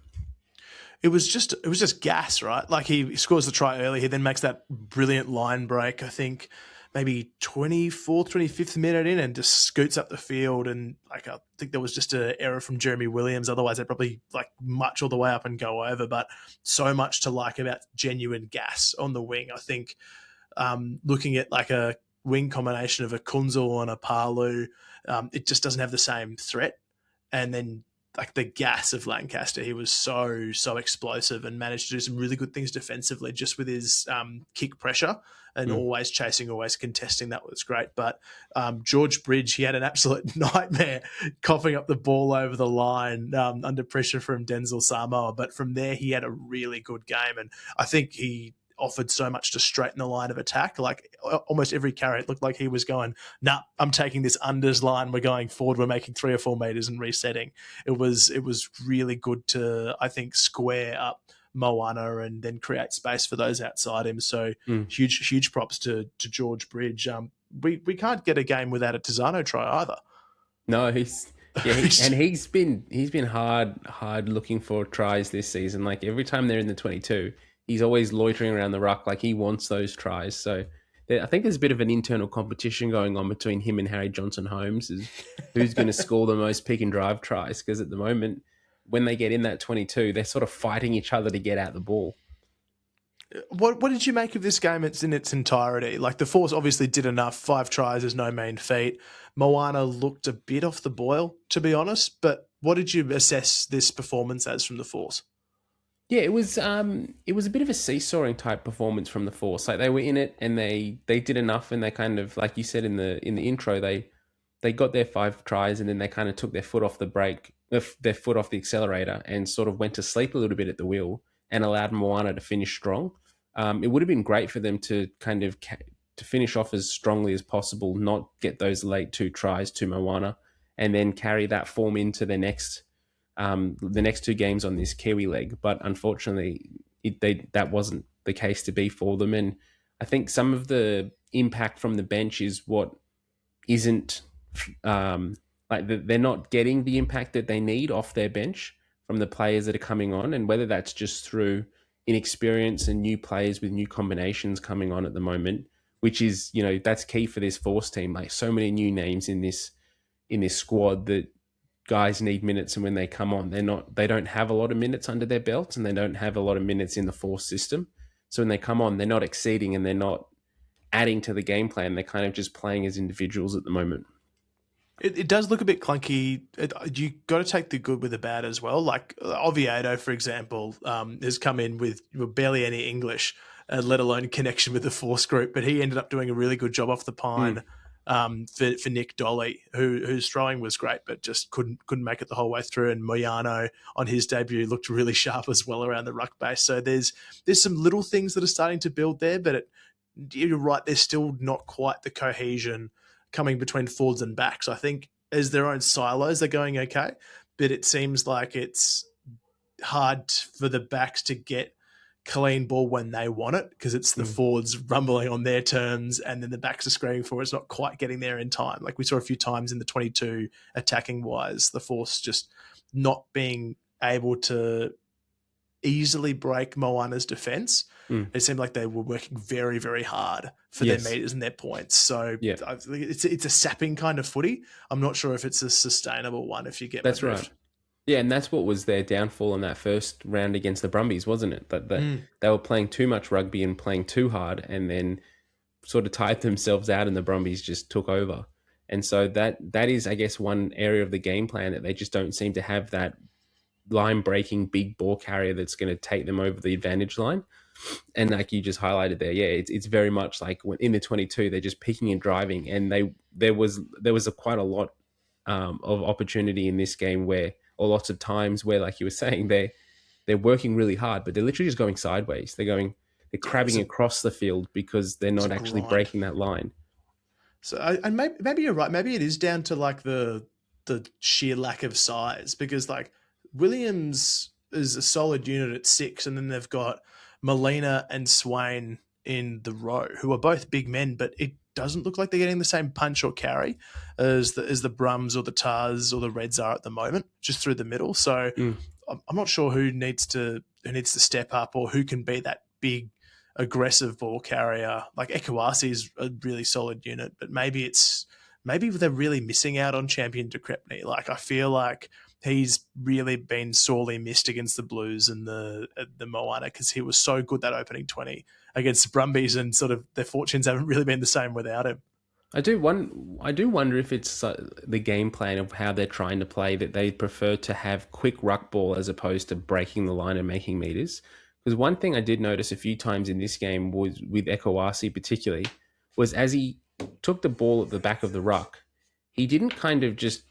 It was just gas, right? Like he scores the try early, he then makes that brilliant line break, I think maybe 24th, 25th minute in, and just scoots up the field. And like I think there was just an error from Jeremy Williams. Otherwise, they'd probably like much all the way up and go over. But so much to like about genuine gas on the wing. I think looking at like a wing combination of a Kunzel and a Palu, it just doesn't have the same threat. And then like the gas of Lancaster, he was so explosive and managed to do some really good things defensively just with his kick pressure and always chasing, always contesting. That was great. But George Bridge, he had an absolute nightmare coughing up the ball over the line under pressure from Denzel Samoa. But from there, he had a really good game. And I think he offered so much to straighten the line of attack. Like almost every carry, it looked like he was going, nah, I'm taking this unders line, we're going forward, we're making 3 or 4 meters and resetting. It was really good to, I think, square up Moana and then create space for those outside him. So huge props to George Bridge. We can't get a game without a Tizano try either. No, he's been hard looking for tries this season. Like every time they're in the 22, he's always loitering around the ruck, like he wants those tries. So I think there's a bit of an internal competition going on between him and Harry Johnson-Holmes, is who's going to score the most pick and drive tries. Because at the moment, when they get in that 22, they're sort of fighting each other to get out the ball. What did you make of this game? It's in its entirety. Like the Force obviously did enough. 5 tries is no mean feat. Moana looked a bit off the boil, to be honest. But what did you assess this performance as from the Force? Yeah, it was a bit of a seesawing type performance from the Force. Like they were in it and they did enough, and they kind of, like you said in the intro, they got their 5 tries and then they kind of took their foot off the brake, their foot off the accelerator, and sort of went to sleep a little bit at the wheel and allowed Moana to finish strong. It would have been great for them to kind of to finish off as strongly as possible, not get those late 2 tries to Moana, and then carry that form into the next 2 games on this Kiwi leg. But unfortunately, that wasn't the case to be for them. And I think some of the impact from the bench is what isn't like like they're not getting the impact that they need off their bench from the players that are coming on, and whether that's just through inexperience and new players with new combinations coming on at the moment, which is, that's key for this Force team. Like so many new names in this squad that guys need minutes, and when they come on, they don't have a lot of minutes under their belts, and they don't have a lot of minutes in the Force system. So when they come on, they're not exceeding and they're not adding to the game plan. They're kind of just playing as individuals at the moment. It does look a bit clunky. You got to take the good with the bad as well. Like Oviedo, for example, has come in with barely any English, let alone connection with the Force group, but he ended up doing a really good job off the pine for Nick Dolly, whose throwing was great, but just couldn't make it the whole way through. And Moyano on his debut looked really sharp as well around the ruck base. So there's some little things that are starting to build there, but you're right, there's still not quite the cohesion coming between forwards and backs. I think as their own silos, they're going okay, but it seems like it's hard for the backs to get clean ball when they want it, because it's the forwards rumbling on their terms and then the backs are screaming for it. It's not quite getting there in time. Like we saw a few times in the 22 attacking wise, the Force just not being able to easily break Moana's defense. It seemed like they were working very, very hard for their meters and their points. So it's a sapping kind of footy. I'm not sure if it's a sustainable one, if you get that's right. Yeah, and that's what was their downfall in that first round against the Brumbies, wasn't it? That they were playing too much rugby and playing too hard, and then sort of tired themselves out, and the Brumbies just took over. And so that is, I guess, one area of the game plan that they just don't seem to have that line-breaking big ball carrier that's going to take them over the advantage line. And like you just highlighted there, it's very much like when in the 22, they're just picking and driving, and there was quite a lot of opportunity in this game or lots of times where, like you were saying, they're working really hard, but they're literally just going sideways. They're crabbing across the field because they're not actually breaking that line. So, and maybe you're right. Maybe it is down to like the sheer lack of size, because like Williams is a solid unit at 6, and then they've got Molina and Swain in the row, who are both big men, but it doesn't look like they're getting the same punch or carry as the Brums or the Tars or the Reds are at the moment, just through the middle. So I'm not sure who needs to step up, or who can be that big aggressive ball carrier. Like Ekawasi is a really solid unit, but maybe they're really missing out on champion De Crepney. Like I feel like he's really been sorely missed against the Blues and the Moana, because he was so good that opening 20 against the Brumbies, and sort of their fortunes haven't really been the same without him. I do wonder if it's the game plan of how they're trying to play, that they prefer to have quick ruck ball as opposed to breaking the line and making meters. Because one thing I did notice a few times in this game was with Ekawasi particularly, was as he took the ball at the back of the ruck, he didn't kind of just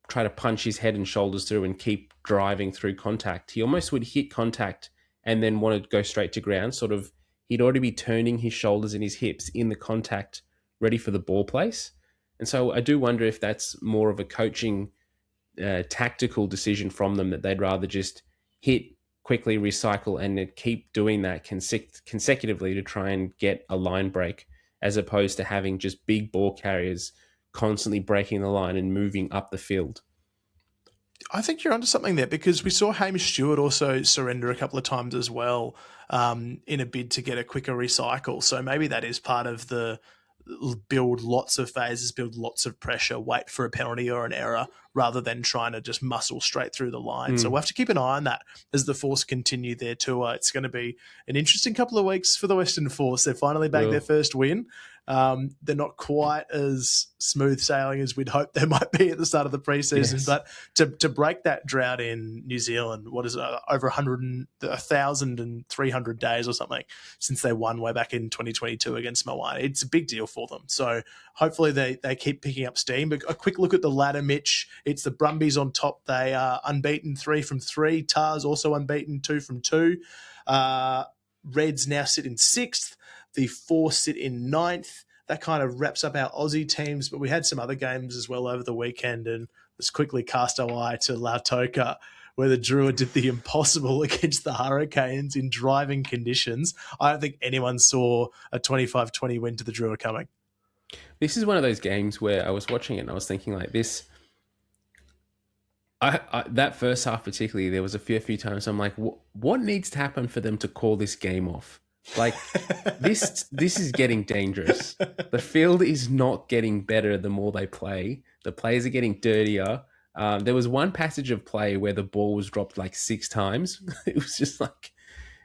try to punch his head and shoulders through and keep driving through contact. He almost would hit contact and then want to go straight to ground. Sort of, he'd already be turning his shoulders and his hips in the contact, ready for the ball place. And so I do wonder if that's more of a coaching tactical decision from them, that they'd rather just hit, quickly recycle, and keep doing that consecutively to try and get a line break, as opposed to having just big ball carriers constantly breaking the line and moving up the field. I think you're onto something there, because we saw Hamish Stewart also surrender a couple of times as well, in a bid to get a quicker recycle. So maybe that is part of the build lots of phases, build lots of pressure, wait for a penalty or an error, rather than trying to just muscle straight through the line. So we'll have to keep an eye on that as the Force continue their tour. It's going to be an interesting couple of weeks for the Western Force. They're finally back their first win. They're not quite as smooth sailing as we'd hoped they might be at the start of the preseason, but to break that drought in New Zealand, what is it, over 1,300 days or something since they won way back in 2022 against Moana. It's a big deal for them. So hopefully they keep picking up steam. But a quick look at the ladder, Mitch. It's the Brumbies on top. They are unbeaten 3 from 3. Tars also unbeaten 2 from 2. Reds now sit in 6th. The Force sit in 9th. That kind of wraps up our Aussie teams, but we had some other games as well over the weekend, and let's quickly cast our eye to Lautoka, where the Drua did the impossible against the Hurricanes in driving conditions. I don't think anyone saw a 25-20 win to the Drua coming. This is one of those games where I was watching it and I was thinking like this, That first half particularly, there was a few times I'm like, what needs to happen for them to call this game off? Like this is getting dangerous. The field is not getting better the more they play. The players are getting dirtier. There was one passage of play where the ball was dropped like 6 times. It was just like,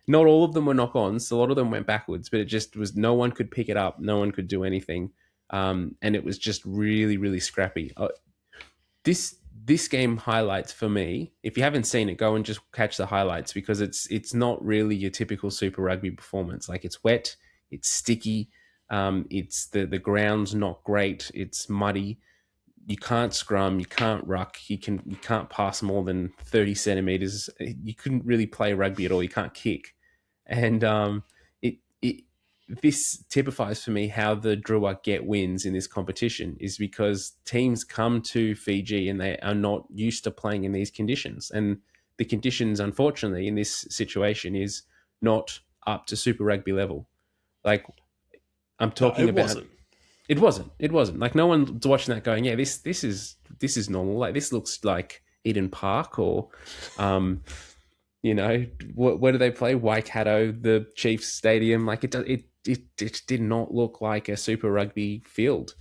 not all of them were knock-ons. A lot of them went backwards, but it just was, no one could pick it up. No one could do anything. And it was just really, really scrappy. This game highlights for me, if you haven't seen it, go and just catch the highlights, because it's not really your typical Super Rugby performance. Like, it's wet, it's sticky, it's the ground's not great, it's muddy. You can't scrum, you can't ruck, you can't pass more than 30 centimeters. You couldn't really play rugby at all. You can't kick, and this typifies for me how the Drua get wins in this competition, is because teams come to Fiji and they are not used to playing in these conditions. And the conditions, unfortunately, in this situation is not up to Super Rugby level. Like, I'm talking about... It wasn't. Like, no one's watching that going, yeah, this is normal. Like, this looks like Eden Park or... where do they play? Waikato, the Chiefs Stadium. Like, it did not look like a Super Rugby field.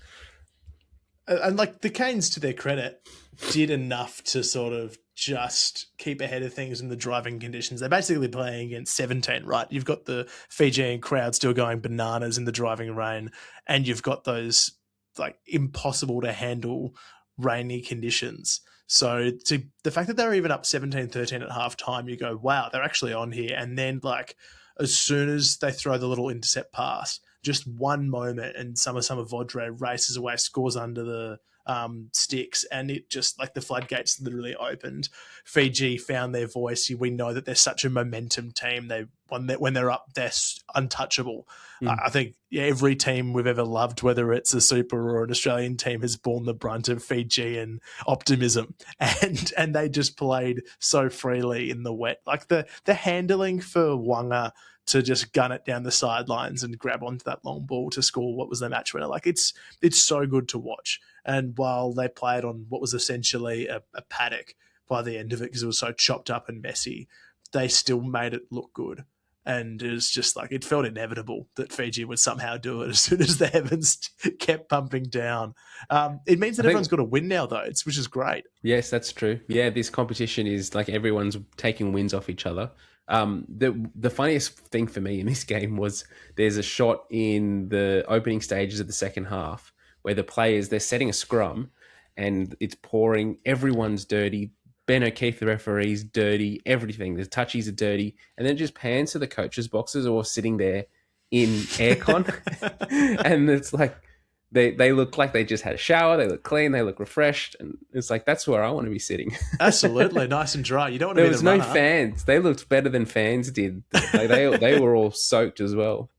And like, the Canes, to their credit, did enough to sort of just keep ahead of things in the driving conditions. They're basically playing against 17, right? You've got the Fijian crowd still going bananas in the driving rain, and you've got those like impossible to handle rainy conditions. So the fact that they're even up 17-13 at half time, you go, wow, they're actually on here. And then, like, as soon as they throw the little intercept pass, just one moment, and Sama Vodre races away, scores under the sticks, and it just, like, the floodgates literally opened. Fiji found their voice. We know that they're such a momentum team. When they're up, they're untouchable. I think every team we've ever loved, whether it's a Super or an Australian team, has borne the brunt of Fijian optimism, and they just played so freely in the wet. Like, the handling for Wanga to just gun it down the sidelines and grab onto that long ball to score what was their match winner. Like, it's so good to watch. And while they played on what was essentially a paddock by the end of it, because it was so chopped up and messy, they still made it look good. And it was just like, it felt inevitable that Fiji would somehow do it as soon as the heavens kept pumping down. It means that everyone's got to win now, though, which is great. Yes, that's true. Yeah, this competition is like everyone's taking wins off each other. The funniest thing for me in this game was there's a shot in the opening stages of the second half where the players, they're setting a scrum and it's pouring. Everyone's dirty. Ben O'Keefe, the referee's dirty. Everything. The touchies are dirty. And then it just pans to the coaches' boxes or sitting there in aircon. And it's like, they look like they just had a shower. They look clean. They look refreshed. And it's like, that's where I want to be sitting. Absolutely. Nice and dry. You don't want to be the runner. There was no fans. They looked better than fans did. Like, they were all soaked as well.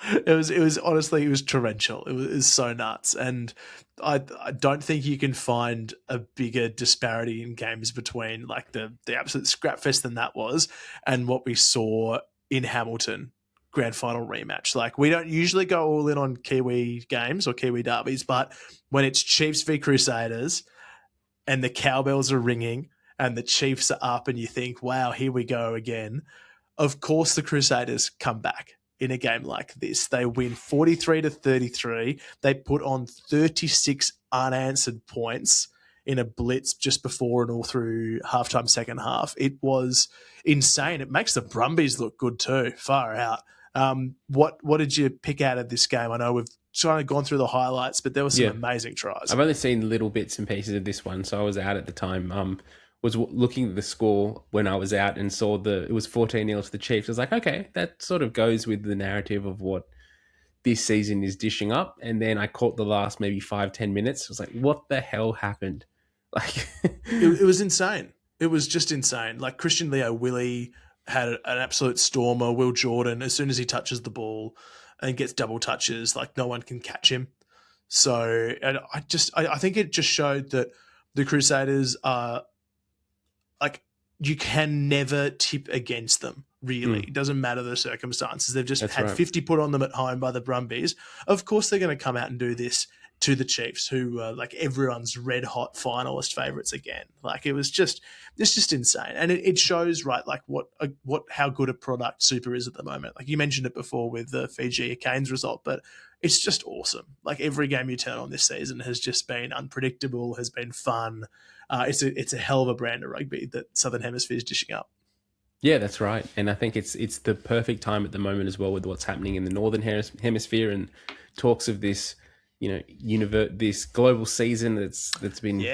It was honestly, it was torrential. It was so nuts. And I don't think you can find a bigger disparity in games between, like, the absolute scrapfest than that was and what we saw in Hamilton grand final rematch. Like, we don't usually go all in on Kiwi games or Kiwi derbies, but when it's Chiefs v Crusaders and the cowbells are ringing and the Chiefs are up and you think, wow, here we go again, of course the Crusaders come back. In a game like this, they win 43-33. They put on 36 unanswered points in a blitz just before and all through halftime, second half. It was insane. It makes the Brumbies look good too. Far out. What did you pick out of this game? I know we've kind of gone through the highlights, but there were some amazing tries. I've only seen little bits and pieces of this one, so I was out at the time. Was looking at the score when I was out and saw it was 14-0 to the Chiefs. I was like, okay, that sort of goes with the narrative of what this season is dishing up. And then I caught the last maybe 5-10 minutes. I was like, what the hell happened? Like, it was insane. It was just insane. Like, Christian Leo Willie had an absolute stormer. Will Jordan, as soon as he touches the ball and gets double touches, like, no one can catch him. So, and I think it just showed that the Crusaders are, like, you can never tip against them, really. It doesn't matter the circumstances. They've just had 50 put on them at home by the Brumbies. Of course they're going to come out and do this to the Chiefs, who were like everyone's red hot finalist favourites again. Like it's just insane, and it shows right like how good a product Super is at the moment. Like you mentioned it before with the Fiji Canes result, but it's just awesome. Like every game you turn on this season has just been unpredictable, has been fun. It's a hell of a brand of rugby that Southern Hemisphere is dishing up. Yeah, that's right. And I think it's the perfect time at the moment as well with what's happening in the Northern Hemisphere and talks of this, this global season that's been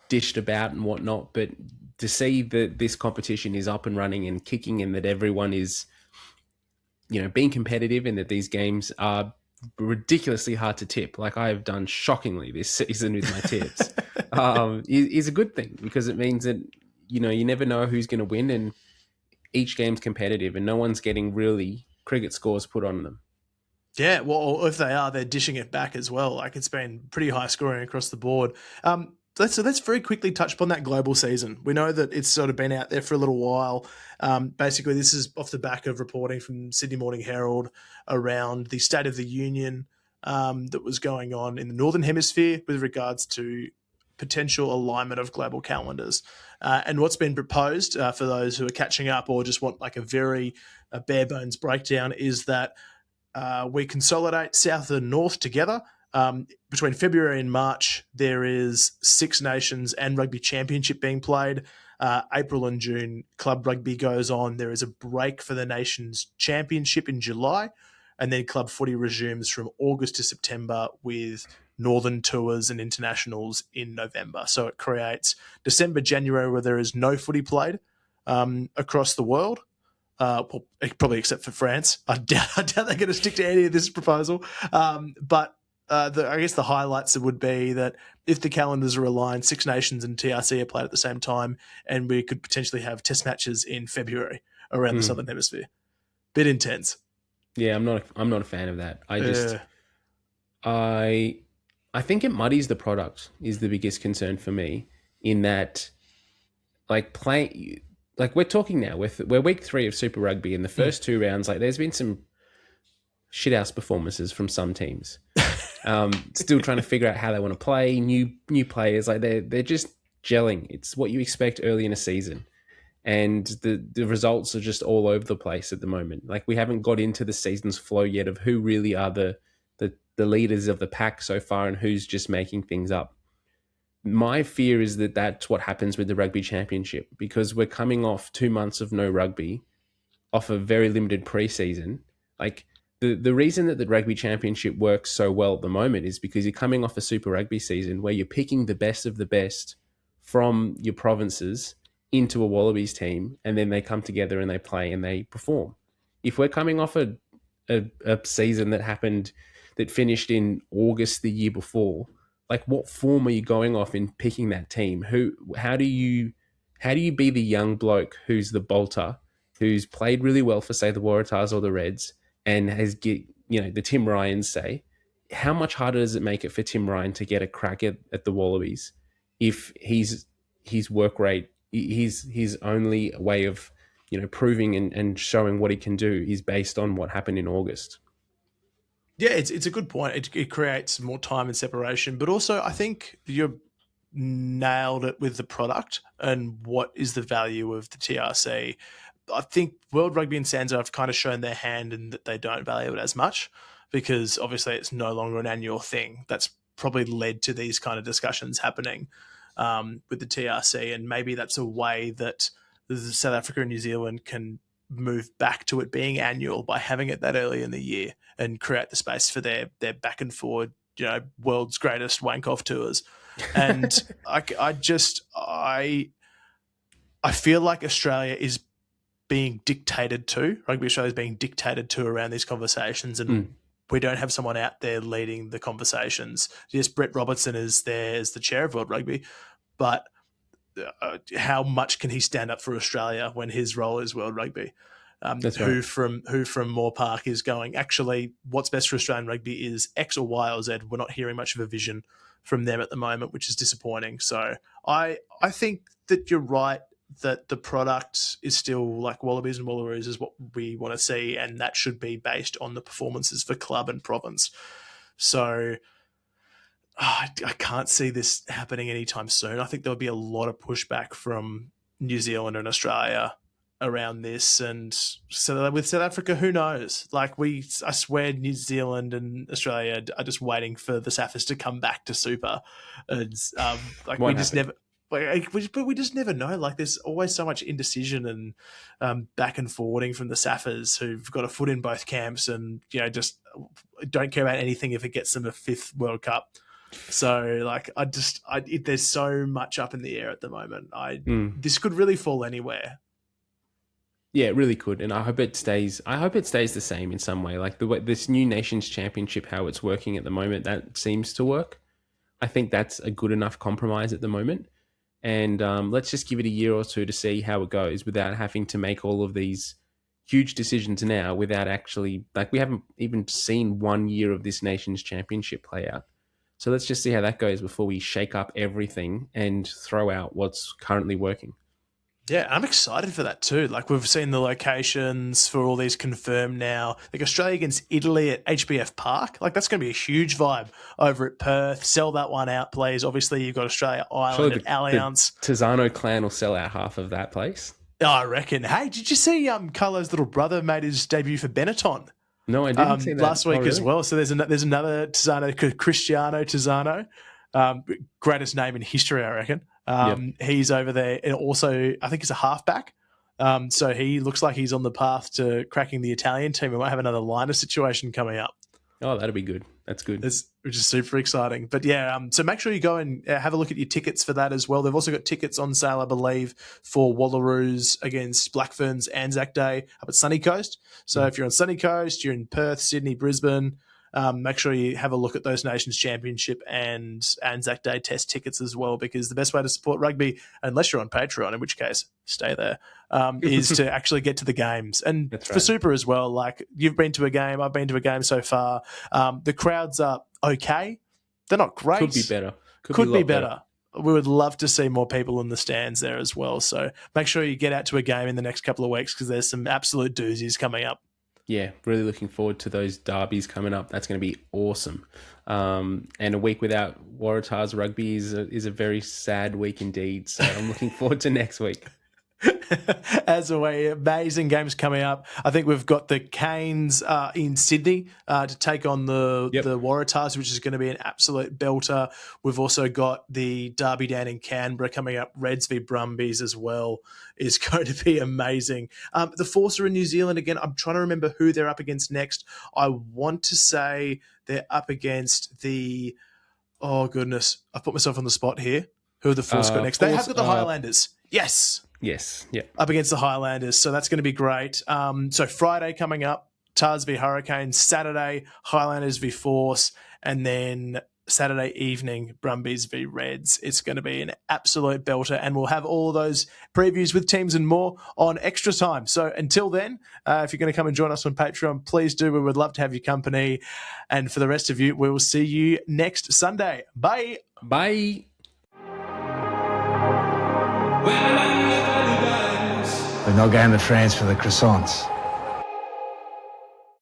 dished about and whatnot. But to see that this competition is up and running and kicking and that everyone is, being competitive and that these games are ridiculously hard to tip, like I have done shockingly this season with my tips, is a good thing because it means that, you never know who's going to win and each game's competitive and no one's getting really cricket scores put on them. Yeah, well, if they are, they're dishing it back as well. Like it's been pretty high scoring across the board. So let's very quickly touch upon that global season. We know that it's sort of been out there for a little while. Basically, this is off the back of reporting from Sydney Morning Herald around the State of the Union that was going on in the Northern Hemisphere with regards to potential alignment of global calendars. And what's been proposed for those who are catching up or just want like a very bare bones breakdown is that we consolidate South and North together. Between February and March, there is Six Nations and Rugby Championship being played. April and June, Club Rugby goes on. There is a break for the Nations Championship in July, and then Club Footy resumes from August to September with Northern Tours and Internationals in November. So it creates December, January, where there is no footy played across the world. Well, probably except for France. I doubt they're going to stick to any of this proposal. But I guess the highlights would be that if the calendars are aligned, Six Nations and TRC are played at the same time, and we could potentially have test matches in February around the Southern Hemisphere. Bit intense. Yeah, I'm not a fan of that. I think it muddies the product is the biggest concern for me in that we're talking now we're week 3 of Super Rugby and the first 2 rounds, like there's been some shithouse performances from some teams. Still trying to figure out how they want to play, new players, like they're just gelling. It's what you expect early in a season. And the results are just all over the place at the moment. Like we haven't got into the season's flow yet of who really are the leaders of the pack so far and who's just making things up. My fear is that that's what happens with the Rugby Championship because we're coming off 2 months of no rugby, off a very limited preseason. Like the reason that the Rugby Championship works so well at the moment is because you're coming off a Super Rugby season where you're picking the best of the best from your provinces into a Wallabies team, and then they come together and they play and they perform. If we're coming off a season that finished in August the year before, like what form are you going off in picking that team? How do you be the young bloke who's the bolter, who's played really well for say the Waratahs or the Reds and has the Tim Ryans say, how much harder does it make it for Tim Ryan to get a crack at the Wallabies if his work rate, his only way of proving and showing what he can do is based on what happened in August? Yeah, it's a good point. It creates more time and separation, but also I think you're nailed it with the product and what is the value of the TRC. I think World Rugby and Sansa have kind of shown their hand in that they don't value it as much because obviously it's no longer an annual thing. That's probably led to these kind of discussions happening with the TRC, and maybe that's a way that South Africa and New Zealand can move back to it being annual by having it that early in the year and create the space for their back and forward, world's greatest wank off tours. And I feel like Australia is being dictated to, Rugby Australia is being dictated to around these conversations, and we don't have someone out there leading the conversations. Yes, Brett Robertson is there as the chair of World Rugby, but how much can he stand up for Australia when his role is World Rugby? Who from Moore Park is going, actually, what's best for Australian rugby is X or Y or Z. We're not hearing much of a vision from them at the moment, which is disappointing. So I think that you're right that the product is still like Wallabies and Wallaroos is what we want to see, and that should be based on the performances for club and province. So I can't see this happening anytime soon. I think there'll be a lot of pushback from New Zealand and Australia around this, and so with South Africa, who knows? Like I swear, New Zealand and Australia are just waiting for the Saffers to come back to Super, and like we just never. But we just never know. Like, there's always so much indecision and back and forwarding from the Saffers, who've got a foot in both camps, and just don't care about anything if it gets them a 5th World Cup. So, like, there's so much up in the air at the moment. This could really fall anywhere. Yeah, it really could, and I hope it stays. I hope it stays the same in some way. Like the way this new Nations Championship, how it's working at the moment, that seems to work. I think that's a good enough compromise at the moment. And let's just give it a year or two to see how it goes without having to make all of these huge decisions now. Without actually, like, we haven't even seen 1 year of this Nations Championship play out. So let's just see how that goes before we shake up everything and throw out what's currently working. Yeah, I'm excited for that too. Like, we've seen the locations for all these confirmed now. Like, Australia against Italy at HBF Park. Like, that's going to be a huge vibe over at Perth. Sell that one out, please. Obviously, you've got Australia Ireland at Allianz. The Tizano clan will sell out half of that place. Oh, I reckon. Hey, did you see Carlo's little brother made his debut for Benetton? No, I didn't see that. Last week as well. So there's another Tizano, Cristiano Tizano. Greatest name in history, I reckon. He's over there, and also I think he's a halfback. So he looks like he's on the path to cracking the Italian team. We might have another liner situation coming up. Oh, that'll be good. That's good. Which is super exciting. But yeah, so make sure you go and have a look at your tickets for that as well. They've also got tickets on sale, I believe, for Wallaroos against Black Ferns Anzac Day up at Sunny Coast. So if you're on Sunny Coast, you're in Perth, Sydney, Brisbane, make sure you have a look at those Nations Championship and Anzac Day test tickets as well, because the best way to support rugby, unless you're on Patreon, in which case stay there, is to actually get to the games. And That's for right. Super as well, like, you've been to a game, I've been to a game so far. The crowds are okay. They're not great. Could be better. Could be better. We would love to see more people in the stands there as well. So make sure you get out to a game in the next couple of weeks, because there's some absolute doozies coming up. Yeah, really looking forward to those derbies coming up. That's going to be awesome. And a week without Waratahs rugby is a very sad week indeed. So I'm looking forward to next week. As always, amazing games coming up. I think we've got the Canes in Sydney to take on the Waratahs, which is going to be an absolute belter. We've also got the derby down in Canberra coming up. Reds v Brumbies as well is going to be amazing. The Force are in New Zealand again. I'm trying to remember who they're up against next. I want to say they're up against the... Oh, goodness. I've put myself on the spot here. Who are the Force got next? They have got the Highlanders. Yes. Yes. Yeah. Up against the Highlanders. So that's going to be great. So Friday coming up, Tars v Hurricanes. Saturday, Highlanders v Force. And then Saturday evening, Brumbies v Reds. It's going to be an absolute belter. And we'll have all of those previews with teams and more on Extra Time. So until then, if you're going to come and join us on Patreon, please do. We would love to have your company. And for the rest of you, we will see you next Sunday. Bye. Bye. We're not going to France for the croissants.